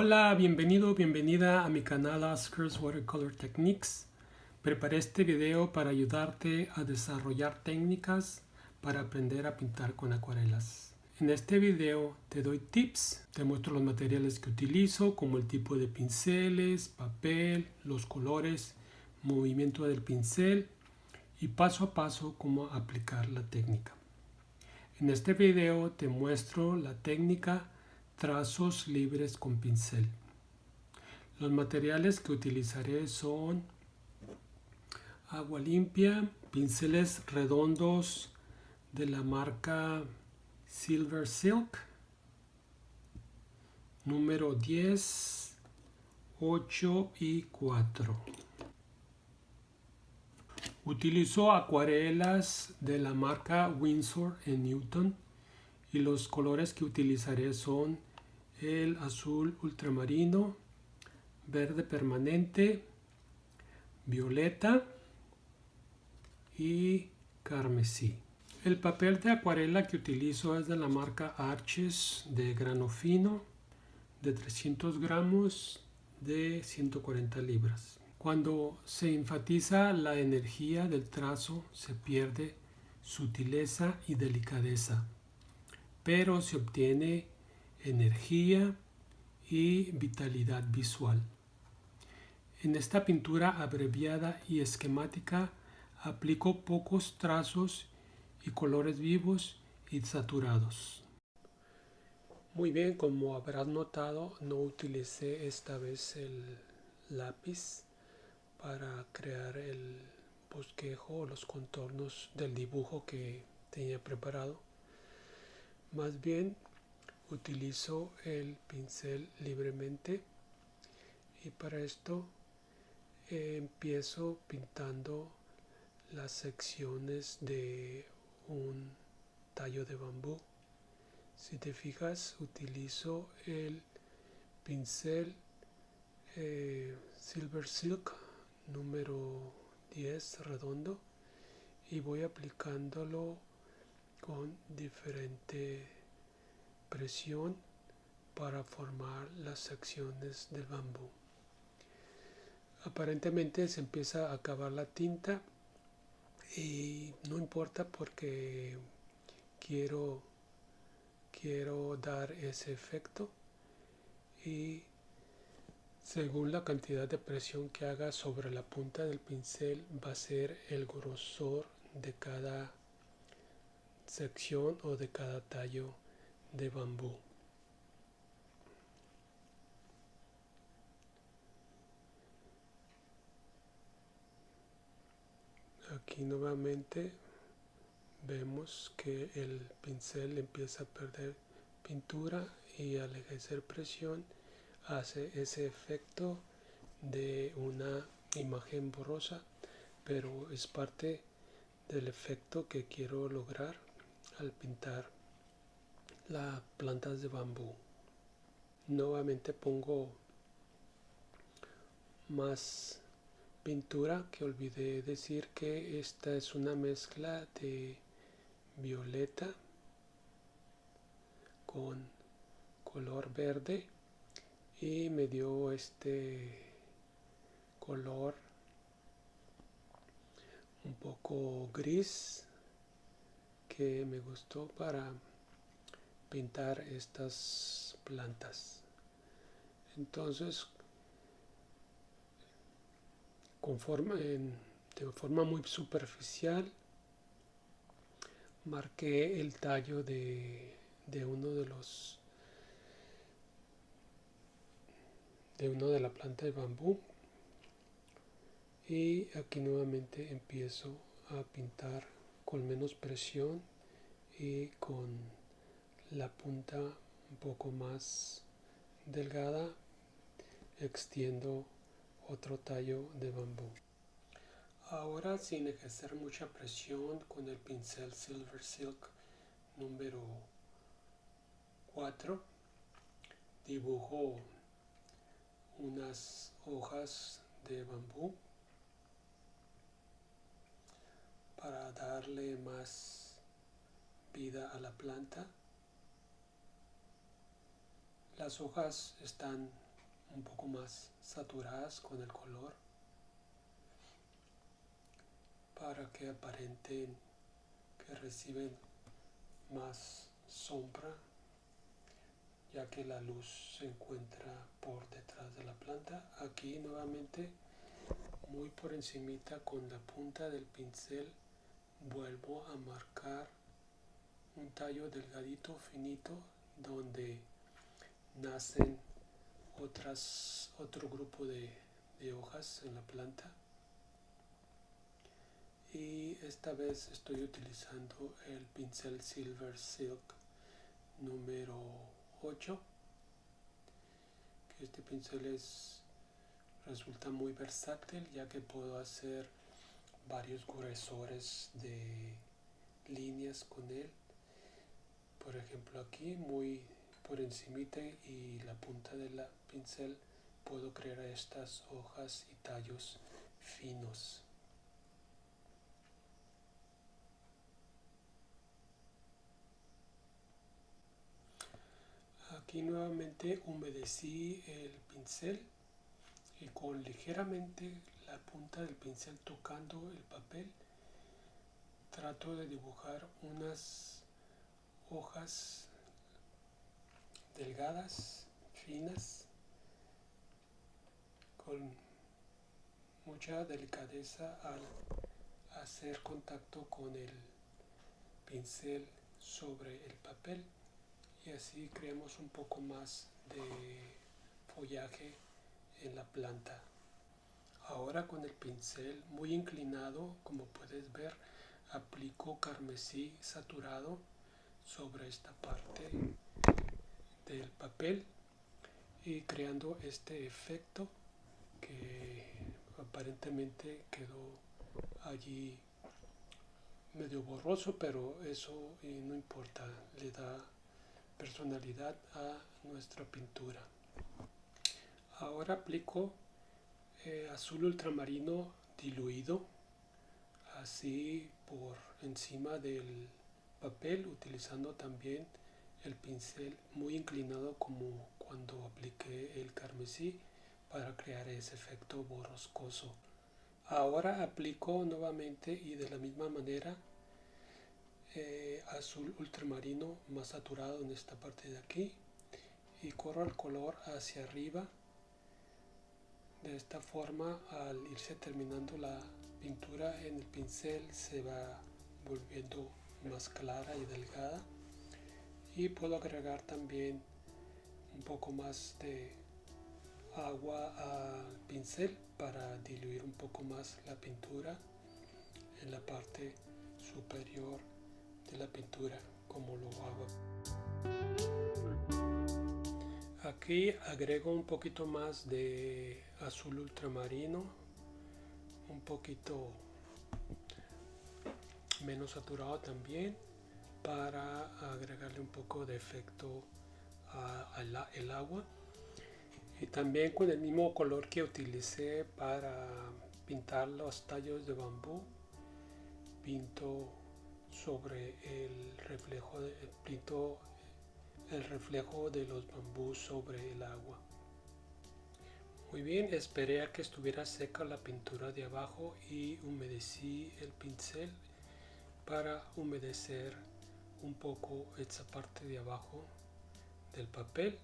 Hola, bienvenido, bienvenida a mi canal Oscar's Watercolor Techniques. Preparé este video para ayudarte a desarrollar técnicas para aprender a pintar con acuarelas. En este video te doy tips, te muestro los materiales que utilizo, como el tipo de pinceles, papel, los colores, movimiento del pincel y paso a paso cómo aplicar la técnica. En este video te muestro la técnica trazos libres con pincel. Los materiales que utilizaré son agua limpia, pinceles redondos de la marca Silver Silk, número 10, 8 y 4. Utilizo acuarelas de la marca Winsor & Newton y los colores que utilizaré son el azul ultramarino, verde permanente, violeta y carmesí. El papel de acuarela que utilizo es de la marca Arches de grano fino de 300 gramos de 140 libras. Cuando se enfatiza la energía del trazo se pierde sutileza y delicadeza, pero se obtiene energía y vitalidad visual. En esta pintura abreviada y esquemática aplico pocos trazos y colores vivos y saturados. Muy bien, como habrás notado, no utilicé esta vez el lápiz para crear el bosquejo o los contornos del dibujo que tenía preparado. Más bien utilizo el pincel libremente y para esto empiezo pintando las secciones de un tallo de bambú. Si te fijas, utilizo el pincel Silver Silk número 10 redondo y voy aplicándolo con diferente presión para formar las secciones del bambú. Aparentemente se empieza a acabar la tinta y no importa porque quiero dar ese efecto, y según la cantidad de presión que haga sobre la punta del pincel va a ser el grosor de cada sección o de cada tallo de bambú. Aquí nuevamente vemos que el pincel empieza a perder pintura y al ejercer presión hace ese efecto de una imagen borrosa, pero es parte del efecto que quiero lograr al pintar las plantas de bambú. Nuevamente pongo más pintura, que olvidé decir que esta es una mezcla de violeta con color verde y me dio este color un poco gris que me gustó para pintar estas plantas. Entonces, de forma muy superficial marqué el tallo de uno de la planta de bambú, y aquí nuevamente empiezo a pintar con menos presión y con la punta un poco más delgada extiendo otro tallo de bambú. Ahora, sin ejercer mucha presión, con el pincel Silver Silk número 4 dibujo unas hojas de bambú para darle más vida a la planta. Las hojas están un poco más saturadas con el color para que aparenten que reciben más sombra, ya que la luz se encuentra por detrás de la planta. Aquí nuevamente muy por encimita con la punta del pincel vuelvo a marcar un tallo delgadito finito donde nacen otro grupo de hojas en la planta, y esta vez estoy utilizando el pincel Silver Silk número 8, que este pincel resulta muy versátil, ya que puedo hacer varios gruesores de líneas con él. Por ejemplo, aquí muy por encimita y la punta de la pincel puedo crear estas hojas y tallos finos. Aquí nuevamente humedecí el pincel y con ligeramente la punta del pincel tocando el papel trato de dibujar unas hojas delgadas, finas, con mucha delicadeza al hacer contacto con el pincel sobre el papel, y así creamos un poco más de follaje en la planta. Ahora con el pincel muy inclinado, como puedes ver, aplico carmesí saturado sobre esta parte del papel y creando este efecto que aparentemente quedó allí medio borroso, pero eso no importa, le da personalidad a nuestra pintura. Ahora aplico azul ultramarino diluido así por encima del papel, utilizando también el pincel muy inclinado como cuando apliqué el carmesí para crear ese efecto borroscoso. Ahora aplico nuevamente y de la misma manera azul ultramarino más saturado en esta parte de aquí, y corro el color hacia arriba. De esta forma, al irse terminando la pintura en el pincel, se va volviendo más clara y delgada, y puedo agregar también un poco más de agua al pincel para diluir un poco más la pintura en la parte superior de la pintura, como lo hago. Aquí agrego un poquito más de azul ultramarino, un poquito menos saturado también, para agregarle un poco de efecto al agua. Y también con el mismo color que utilicé para pintar los tallos de bambú, pinto sobre el reflejo de los bambús sobre el agua. Muy bien, esperé a que estuviera seca la pintura de abajo y humedecí el pincel para humedecer un poco esta parte de abajo del papel,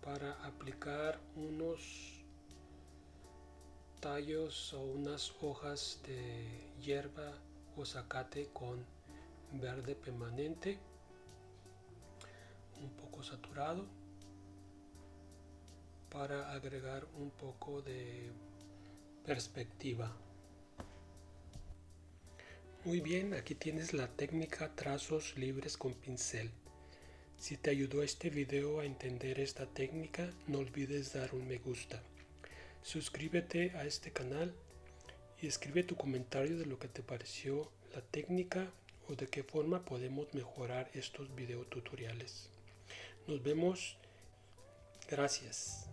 para aplicar unos tallos o unas hojas de hierba o zacate con verde permanente un poco saturado, para agregar un poco de perspectiva. Muy bien, aquí tienes la técnica trazos libres con pincel. Si te ayudó este video a entender esta técnica, no olvides dar un me gusta. Suscríbete a este canal y escribe tu comentario de lo que te pareció la técnica o de qué forma podemos mejorar estos videotutoriales. Nos vemos. Gracias.